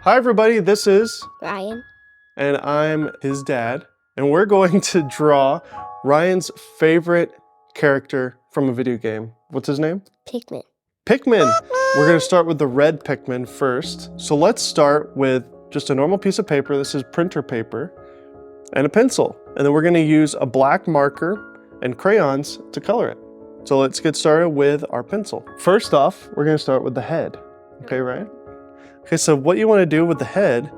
Hi everybody, this is Ryan. and I'm his dad, and we're going to draw Ryan's favorite character from a video game. What's his name? Pikmin. Pikmin! We're gonna start with the red Pikmin first. So let's start with just a normal piece of paper. This is printer paper and a pencil. And then we're gonna use a black marker and crayons to color it. So let's get started with our pencil. First off, we're gonna start with the head. Okay, Ryan? Okay, so what you wanna do with the head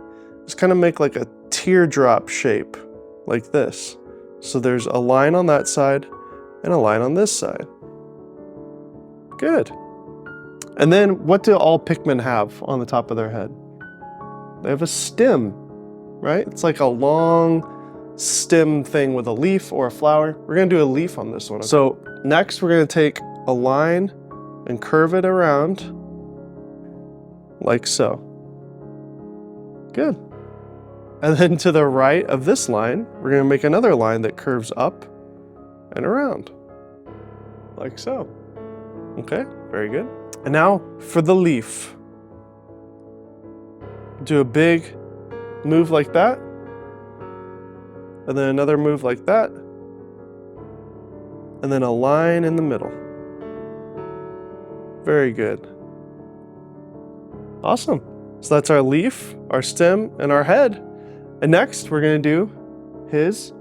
is kind of make like a teardrop shape, like this. So there's a line on that side and a line on this side. Good. And then what do all Pikmin have on the top of their head? They have a stem, right? It's like a long stem thing with a leaf or a flower. We're gonna do a leaf on this one. Okay? So next we're gonna take a line and curve it around like so. Good. And then to the right of this line, we're gonna make another line that curves up and around, like so. Okay, very good. And now for the leaf. Do a big move like that, and then another move like that, and then a line in the middle. Very good. Awesome. So that's our leaf, our stem, and our head. And next we're gonna do his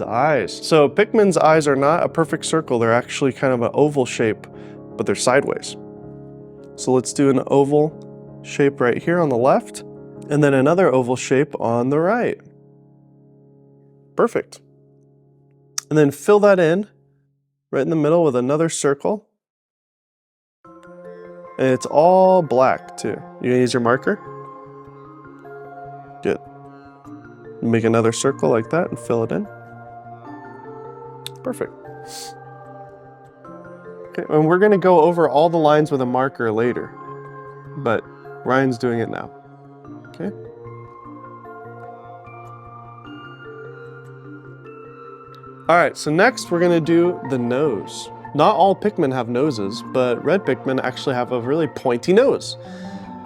eyes. So Pikmin's eyes are not a perfect circle. They're actually kind of an oval shape, but they're sideways. So let's do an oval shape right here on the left, and then another oval shape on the right. Perfect. And then fill that in right in the middle with another circle. And it's all black too. You gonna use your marker? Good. Make another circle like that and fill it in. Perfect. Okay, and we're gonna go over all the lines with a marker later, but Ryan's doing it now. Okay. All right, so next we're gonna do the nose. Not all Pikmin have noses, but red Pikmin actually have a really pointy nose.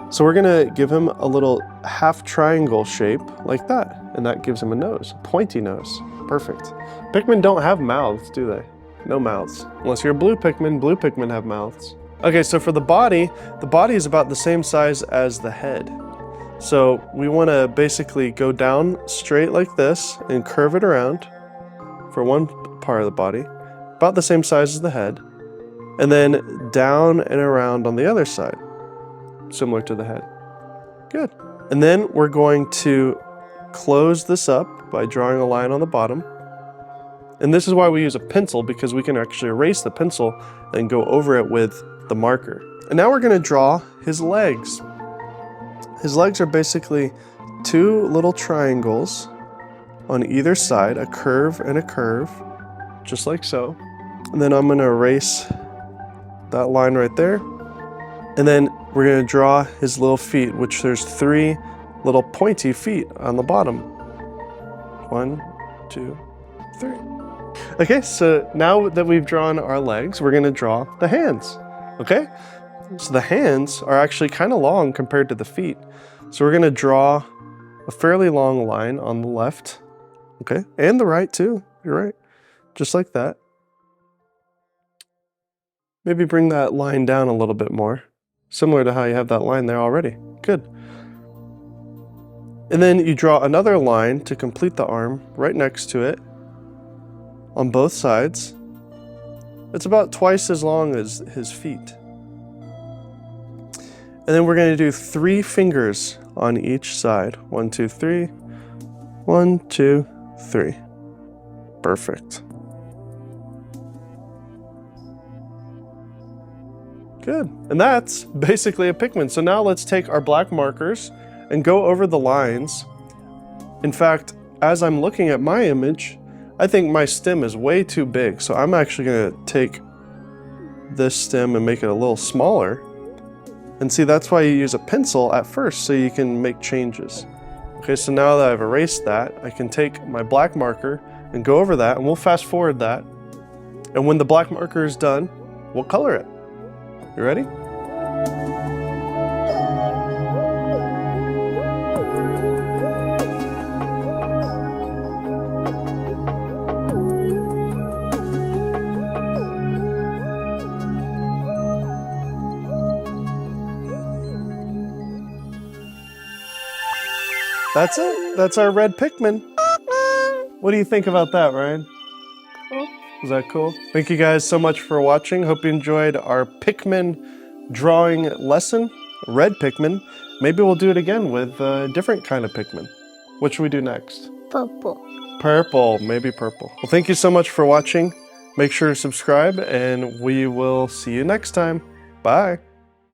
So we're gonna give him a little half triangle shape like that, and that gives him a nose, pointy nose. Perfect. Pikmin don't have mouths, do they? No mouths. Unless you're a blue Pikmin have mouths. Okay, so for the body is about the same size as the head. So we wanna basically go down straight like this and curve it around for one part of the body, about the same size as the head, and then down and around on the other side, similar to the head. Good. And then we're going to close this up by drawing a line on the bottom. And this is why we use a pencil, because we can actually erase the pencil and go over it with the marker. And now we're gonna draw his legs. His legs are basically two little triangles on either side, a curve and a curve, just like so. And then I'm gonna erase that line right there. And then we're gonna draw his little feet, which there's three little pointy feet on the bottom. 1, 2, 3. Okay, so now that we've drawn our legs, we're gonna draw the hands, okay? So the hands are actually kind of long compared to the feet. So we're gonna draw a fairly long line on the left, okay? And the right too, you're right, just like that. Maybe bring that line down a little bit more, similar to how you have that line there already. Good. And then you draw another line to complete the arm right next to it on both sides. It's about twice as long as his feet. And then we're gonna do 3 fingers on each side. 1, 2, 3. 1, 2, 3. Perfect. Good. And that's basically a Pikmin. So now let's take our black markers and go over the lines. In fact, as I'm looking at my image, I think my stem is way too big. So I'm actually gonna take this stem and make it a little smaller. And see, that's why you use a pencil at first, so you can make changes. Okay, so now that I've erased that, I can take my black marker and go over that, and we'll fast forward that. And when the black marker is done, we'll color it. You ready? That's it. That's our red Pikmin. What do you think about that, Ryan? Cool. Was that cool? Thank you guys so much for watching. Hope you enjoyed our Pikmin drawing lesson, red Pikmin. Maybe we'll do it again with a different kind of Pikmin. What should we do next? Purple. Purple, maybe purple. Well, thank you so much for watching. Make sure to subscribe and we will see you next time. Bye.